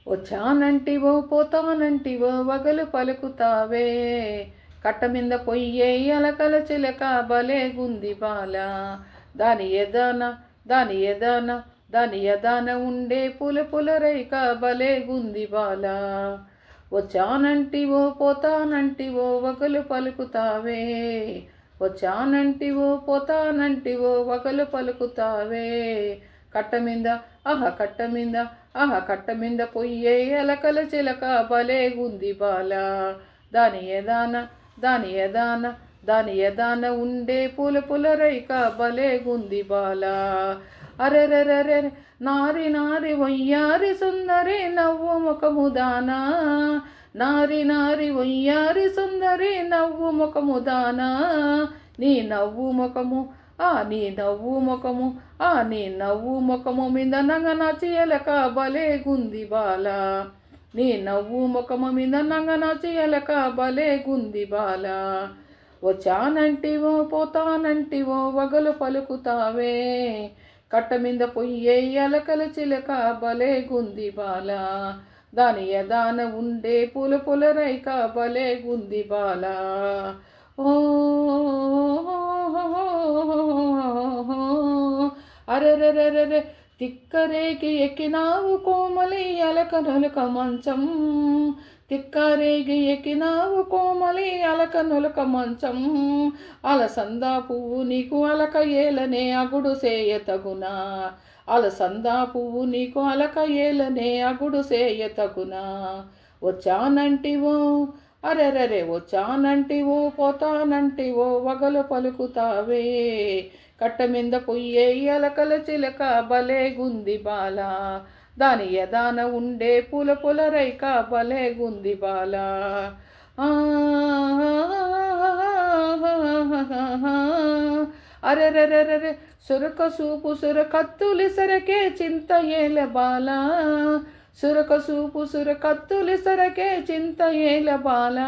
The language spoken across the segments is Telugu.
వచ్చానంటివో పోతానంటివో వగలు పలుకుతావే, కట్ట మీద పొయ్యే అలకల చిలక బలే గుంది బాల, దాని ఎదాన దాని ఎదాన దాని ఎదాన ఉండే పుల పుల రైక బలే గుంది బాల. వచ్చానంటివో పోతానంటివో వగలు పలుకుతావే, వచ్చానంటివో పోతానంటివో వగలు పలుకుతావే, కట్ట మీద కట్ట మీద కట్ట మీద పొయ్యే అలకల చిలక బలే గుంది బాల, దాని ఎదాన దాని ఎదాన దాని ఎదాన ఉండే పుల పుల రైక బలే గుంది బాల. అరెరెరెరె నారి నారి వయ్యారి సుందరి నవ్వు ముఖముదానా, నారి నారి వయ్యారి సుందరి నవ్వు ముఖముదానా, నీ నవ్వు ముఖము నీ నవ్వు ముఖము నీ నవ్వు ముఖము మీద నంగన చేయలక బలే గుంది బాల, నీ నవ్వు ముఖము మీద నంగన చేయలక బలే గుంది బాల. వచ్చానంటివో పోతానంటివో వగలు పలుకుతావే, కట్ట మీద పొయ్యే అలకల చిలక బలే గుంది బాల, దాని ఎదాన ఉండే పుల పుల రైక బలే గుంది బాల. ఓ అరెరెరెరె తిక్కరేగి ఎక్కినావు కోమలి అలక నొలక మంచం, తిక్కరేగి ఎక్కినావు కోమలి అలక నొలక మంచం, అలసందా పువ్వు నీకు అలక ఏలనే అగుడు సేయతగునా, అలసందా పువ్వు నీకు అలక ఏలనే అగుడు సేయతగునా. వచ్చానంటివో అరెరెరే వచ్చానంటివో పోతానంటివో వగలు పలుకుతావే, కట్ట మీద పొయ్యే అలకల చిలక బలే గుంది బాల, దాని ఎదాన ఉండే పుల పుల రైక బలే గుంది బాల. అరెరెరెరె సురక సూపు సుర కత్తులి సరకే చింత ఏల బాల, సురక సూపు సుర కత్తులి సరకే చింత ఏల బాల,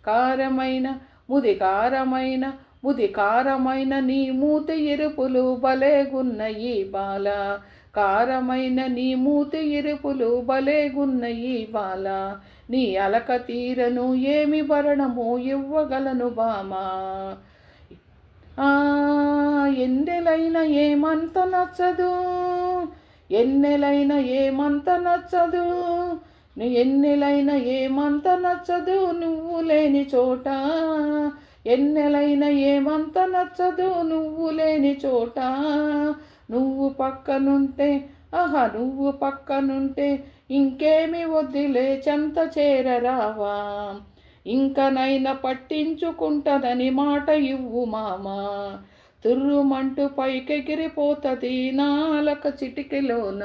కారమైన ముది కారమైన ముది కారమైన నీ మూతి ఎరుపులు బలేగున్నయి బాల, కారమైన నీ మూతి ఎరుపులు బలేగున్నయి బాల, నీ అలక తీరను ఏమి భరణము ఇవ్వగలను బామా. ఎన్నెలైన ఏమంత నచ్చదు, ఎన్నెలైన ఏమంత నచ్చదు, ఎన్నెలైన ఏమంత నచ్చదు నువ్వు లేని చోట, ఎన్నెలైన ఏమంత నచ్చదు నువ్వు లేని చోట, నువ్వు పక్కనుంటే నువ్వు పక్కనుంటే ఇంకేమి వద్దులే చెంత చేరరావా, ఇంకనైనా పట్టించుకుంటదని మాట ఇవ్వు మామా, తుర్రుమంటూ పైకెగిరిపోతుంది నాలక చిటికెలోన.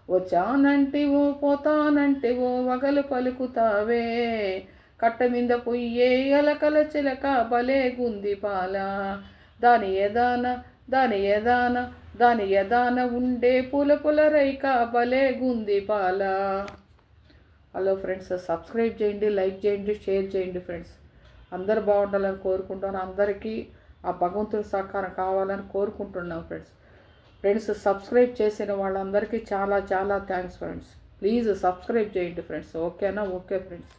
వచ్చానంటివో పోతానంటివో వగలు పలుకుతావే, కట్ట మీద పొయ్యే అలకల చిలక బలే గుంది బాల, దాని ఎదాన దాని ఎదాన దాని ఎదాన ఉండే పుల పుల రైక బలే గుంది బాల. హలో ఫ్రెండ్స్, సబ్స్క్రైబ్ చేయండి, లైక్ చేయండి, షేర్ చేయండి ఫ్రెండ్స్. అందరు బాగుండాలని కోరుకుంటున్నాను, అందరికీ ఆ భగవంతుడి సహకారం కావాలని కోరుకుంటున్నాం ఫ్రెండ్స్. సబ్స్క్రైబ్ చేసిన వాళ్ళందరికీ చాలా చాలా థ్యాంక్స్ ఫ్రెండ్స్. ప్లీజ్ సబ్స్క్రైబ్ చేయండి ఫ్రెండ్స్. ఓకేనా? Okay friends.